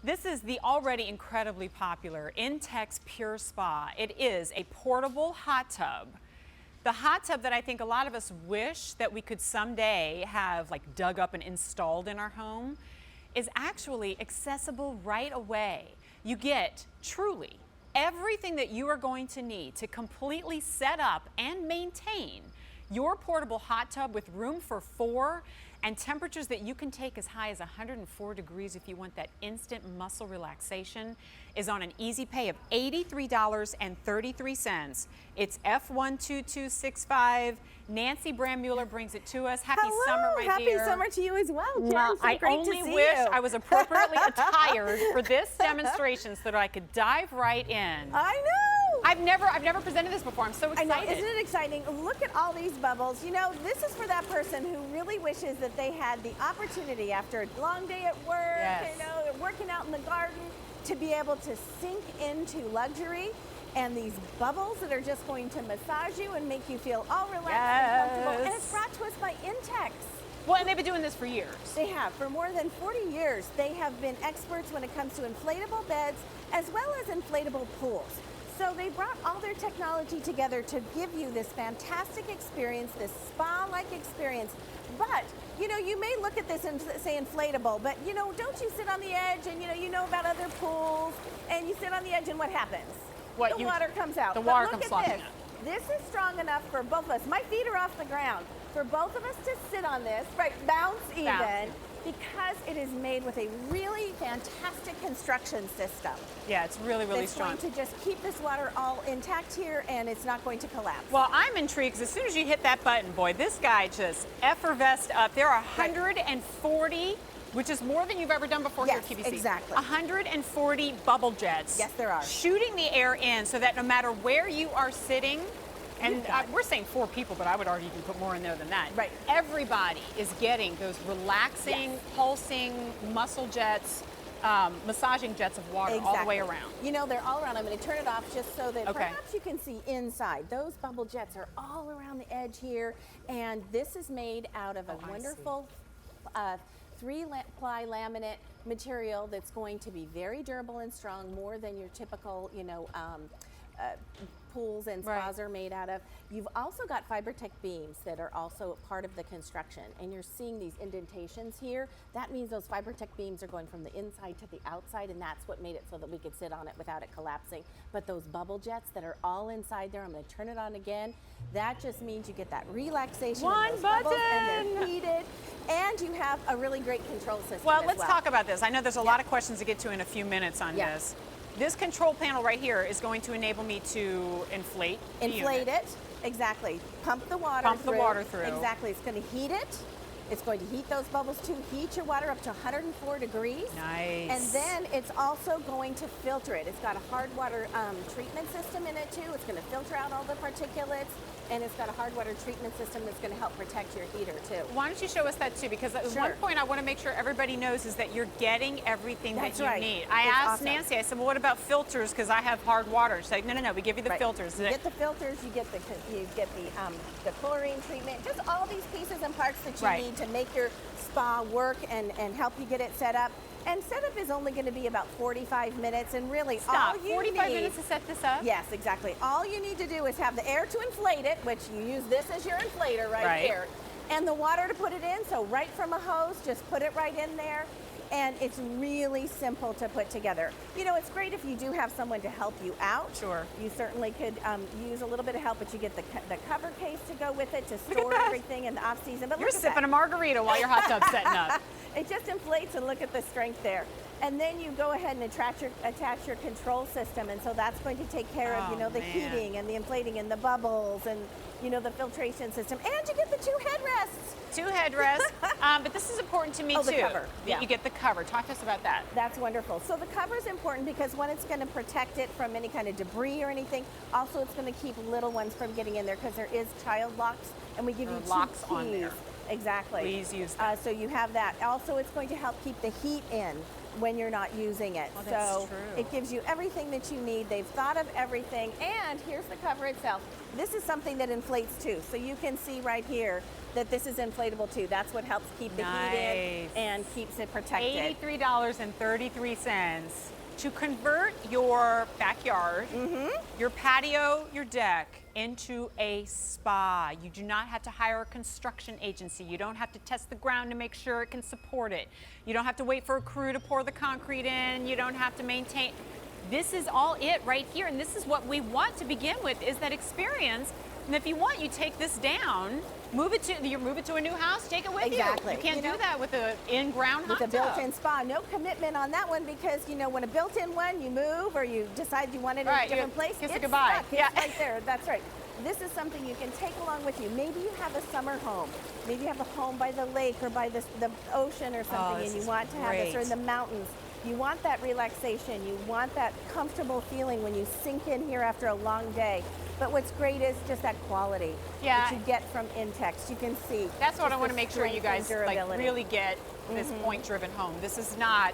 This is the already incredibly popular Intex Pure Spa. It is a portable hot tub. The hot tub that I think a lot of us wish that we could someday have like dug up and installed in our home is actually accessible right away. You get truly everything that you are going to need to completely set up and maintain your portable hot tub with room for 4 and temperatures that you can take as high as 104 degrees if you want that instant muscle relaxation is on an easy pay of $83.33. It's F12265. Nancy Brammuller brings it to us. Happy summer, my happy dear. Happy summer to you as well, Jen. I only wish I was appropriately attired for this demonstration so that I could dive right in. I know. I've never presented this before. I'm so excited. I know, isn't it exciting? Look at all these bubbles. You know, this is for that person who really wishes that they had the opportunity after a long day at work, yes, you know, working out in the garden, to be able to sink into luxury. And these bubbles that are just going to massage you and make you feel all relaxed and comfortable. And it's brought to us by Intex. Well, and they've been doing this for years. They have. For more than 40 years, they have been experts when it comes to inflatable beds as well as inflatable pools. So they brought all their technology together to give you this fantastic experience, this spa-like experience. But, you know, you may look at this and say inflatable, but, you know, don't you sit on the edge and, you know about other pools, and you sit on the edge and what happens? The water comes out. The water comes sloshing out. This is strong enough for both of us. My feet are off the ground. For both of us to sit on this, right, bounce even, because it is made with a really fantastic construction system. Yeah, it's really, really strong. It's going to just keep this water all intact here, and it's not going to collapse. Well, I'm intrigued because as soon as you hit that button, boy, this guy just effervesced up. There are 140, which is more than you've ever done before here at QVC. Exactly. 140 bubble jets. Yes, there are. Shooting the air in so that no matter where you are sitting, and we're saying 4 people, but I would argue you can put more in there than that. Right. Everybody is getting those relaxing, pulsing muscle jets, massaging jets of water all the way around. You know, they're all around. I'm going to turn it off just so that perhaps you can see inside. Those bubble jets are all around the edge here, and this is made out of a wonderful 3-ply laminate material that's going to be very durable and strong, more than your typical, you know, pools and spas are made out of. You've also got FiberTech beams that are also part of the construction, and you're seeing these indentations here. That means those FiberTech beams are going from the inside to the outside, and that's what made it so that we could sit on it without it collapsing. But those bubble jets that are all inside there, I'm going to turn it on again. That just means you get that relaxation. One button! And they're heated, and you have a really great control system. Well, let's talk about this. I know there's a lot of questions to get to in a few minutes on this. This control panel right here is going to enable me to inflate it. Exactly. Pump the water through. Exactly. It's going to heat it. It's going to heat those bubbles too. Heat your water up to 104 degrees. Nice. And then it's also going to filter it. It's got a hard water treatment system in it too. It's going to filter out all the particulates. And it's got a hard water treatment system that's going to help protect your heater too. Why don't you show us that too? Because one point I want to make sure everybody knows is that you're getting everything that you need. I asked Nancy, I said, well, what about filters? Because I have hard water. She's like, no, we give you the filters. You get the filters, you get the chlorine treatment, just all these pieces and parts that you need to make your spa work and help you get it set up. And setup is only going to be about 45 minutes, and really all you 45 minutes to set this up? Yes, exactly. All you need to do is have the air to inflate it, which you use this as your inflator right here, and the water to put it in. So right from a hose, just put it right in there. And it's really simple to put together. You know, it's great if you do have someone to help you out. Sure. You certainly could use a little bit of help, but you get the cover case to go with it to store everything in the off season. But you're sipping a margarita while your hot tub's setting up. It just inflates, and look at the strength there. And then you go ahead and attach your control system, and so that's going to take care of, you know, the heating and the inflating and the bubbles and, you know, the filtration system. And you get the 2 headrests. 2 headrests, but this is important to me too. The cover. You get the cover. Talk to us about that. That's wonderful. So the cover is important because one, it's going to protect it from any kind of debris or anything. Also, it's going to keep little ones from getting in there because there is child locks, and we give you 2 locks keys. on there. Exactly. Please use that. So you have that. Also, it's going to help keep the heat in when you're not using it. Oh, that's so true. It gives you everything that you need. They've thought of everything. And here's the cover itself. This is something that inflates too. So you can see right here that this is inflatable too. That's what helps keep the heat in and keeps it protected. $83.33 to convert your backyard, your patio, your deck into a spa. You do not have to hire a construction agency. You don't have to test the ground to make sure it can support it. You don't have to wait for a crew to pour the concrete in. You don't have to maintain. This is all it right here, and this is what we want to begin with, is that experience. And if you want, you take this down, move it to a new house, take it with you. Exactly. You can't do that with an in-ground hot With tub. a built-in spa. No commitment on that one because, you know, when a built-in one, you move or you decide you want it in a different place, kiss it it's goodbye. stuck. It's right there. That's right. This is something you can take along with you. Maybe you have a summer home. Maybe you have a home by the lake or by the ocean or something, and you want to have this, or in the mountains. You want that relaxation. You want that comfortable feeling when you sink in here after a long day. But what's great is just that quality that you get from Intex. You can see. That's what I want to make sure you guys really get this point-driven home. This is not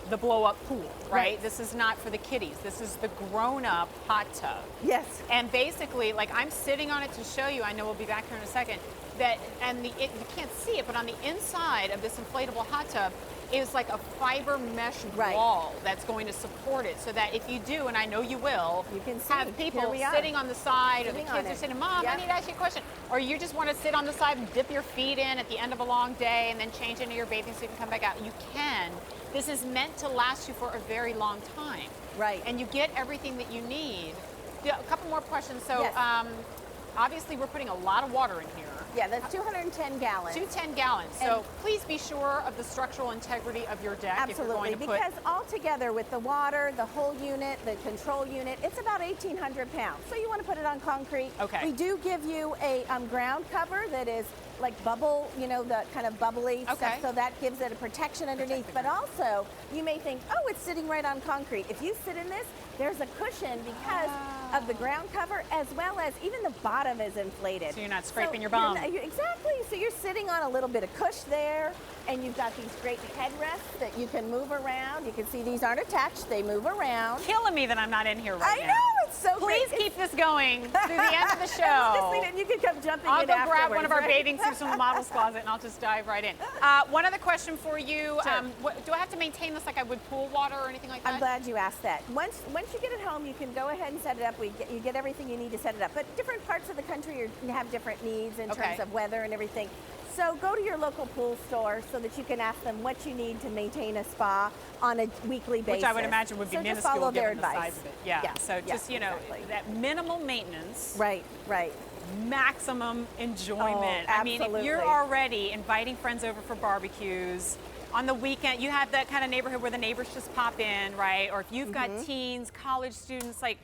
the blow-up pool, right? This is not for the kiddies. This is the grown-up hot tub. Yes. And basically, like, I'm sitting on it to show you. I know we'll be back here in a second. You can't see it, but on the inside of this inflatable hot tub is like a fiber mesh wall that's going to support it, so that if you do, and I know you will, you can have people sitting on the side, or the kids are sitting, Mom, I need to ask you a question. Or you just want to sit on the side and dip your feet in at the end of a long day and then change into your bathing suit and come back out. You can. This is meant to last you for a very long time. Right. And you get everything that you need. Yeah, a couple more questions. So obviously we're putting a lot of water in here. Yeah, that's 210 gallons. 210 gallons. So please be sure of the structural integrity of your deck. Absolutely, because altogether with the water, the whole unit, the control unit, it's about 1,800 pounds. So you want to put it on concrete. Okay. We do give you a ground cover that is like bubble, you know, the kind of bubbly stuff, so that gives it a protection underneath. But also, you may think, oh, it's sitting right on concrete. If you sit in this, there's a cushion because of the ground cover, as well as even the bottom is inflated. So you're not scraping your bum. Exactly. So you're sitting on a little bit of cush there, and you've got these great headrests that you can move around. You can see these aren't attached. They move around. Killing me that I'm not in here right now. I know. It's so Please great. keep this going through the end of the show. And you can come jumping I'll in go grab one afterwards, of our right? bathing suits from the model's closet, and I'll just dive right in. One other question for you. Sure. Do I have to maintain this like I would pool water or anything like that? I'm glad you asked that. Once you get it home, you can go ahead and set it up. You get everything you need to set it up. But different parts of the country have different needs in terms of weather and everything. So go to your local pool store so that you can ask them what you need to maintain a spa on a weekly basis. Which I would imagine would be minuscule just follow their given the advice. size of it. Yeah. So just, you know, that minimal maintenance. Right. Maximum enjoyment. Oh, I mean, if you're already inviting friends over for barbecues, on the weekend, you have that kind of neighborhood where the neighbors just pop in, right? Or if you've got teens, college students, like,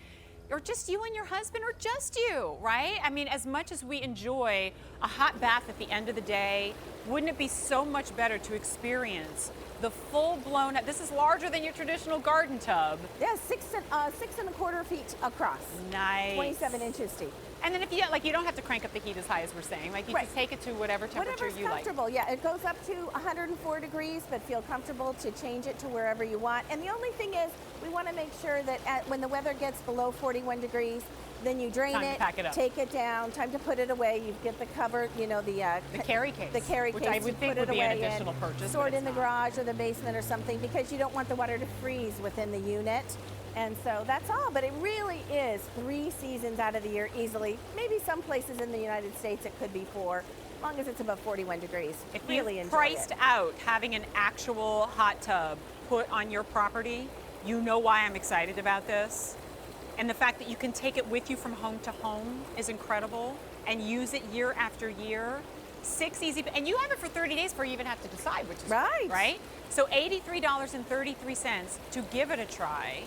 or just you and your husband, or just you, right? I mean, as much as we enjoy a hot bath at the end of the day, wouldn't it be so much better to experience the full-blown, this is larger than your traditional garden tub. Yeah, 6.25 feet across. Nice. 27 inches deep. And then if you you don't have to crank up the heat as high as we're saying. Like you just take it to whatever temperature you like. Comfortable. Yeah, it goes up to 104 degrees, but feel comfortable to change it to wherever you want. And the only thing is, we want to make sure that when the weather gets below 41 degrees, then you drain it, pack it up. Take it down, time to put it away. You get the cover, you know, the carry case. The carry case. Which I would think would be an additional purchase. Store it in the garage or the basement or something, because you don't want the water to freeze within the unit. And so that's all, but it really is 3 seasons out of the year easily. Maybe some places in the United States it could be 4, as long as it's above 41 degrees. If really you've priced out having an actual hot tub put on your property, you know why I'm excited about this. And the fact that you can take it with you from home to home is incredible, and use it year after year. 6 easy, and you have it for 30 days before you even have to decide, which is great, right? So $83.33 to give it a try.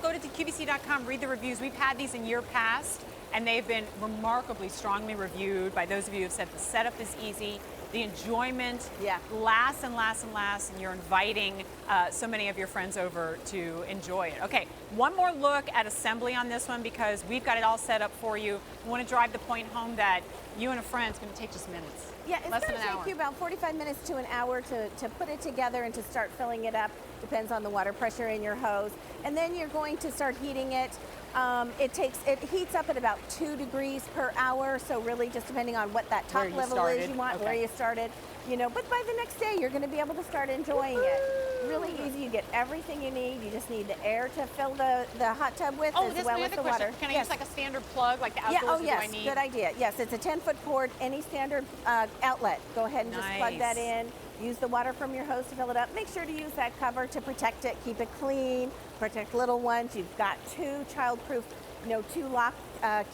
Go to QVC.com, read the reviews. We've had these in year past, and they've been remarkably strongly reviewed by those of you who have said the setup is easy, the enjoyment lasts and lasts and lasts, and you're inviting so many of your friends over to enjoy it. Okay, one more look at assembly on this one, because we've got it all set up for you. We want to drive the point home that you and a friend is going to take just minutes. Yeah, it's less going than to an take hour. you about 45 minutes to an hour to put it together and to start filling it up. Depends on the water pressure in your hose. And then you're going to start heating it. It heats up at about 2 degrees per hour. So really just depending on what that top Where you level started. is you want, Okay. where you started, you know, but by the next day you're going to be able to start enjoying it. Really easy. You get everything you need. You just need the air to fill the hot tub with Oh, as that's well my as other the question. water. Can I Yes. use like a standard plug, like the outdoors? Yeah, oh or yes, do I need... good idea. Yes, it's a 10-foot cord, any standard outlet. Go ahead and just plug that Nice. in. Use the water from your hose to fill it up. Make sure to use that cover to protect it, keep it clean, protect little ones. You've got 2 child-proof, 2 lock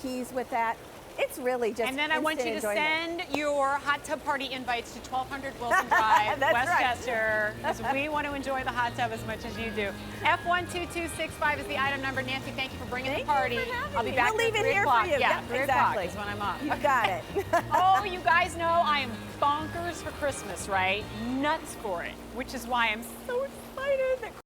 keys with that. It's really just And then I want you to instant enjoyment. send your hot tub party invites to 1200 Wilson Drive, That's right. Westchester, because we want to enjoy the hot tub as much as you do. F12265 is the item number. Nancy, thank you for bringing Thank the party. you for having I'll be me. back We'll leave at it 3 here for o'clock. you. Yeah, Yep, 3 exactly. o'clock is when I'm up. You got it. Oh, you guys know I am bonkers for Christmas, right? Nuts for it, which is why I'm so excited that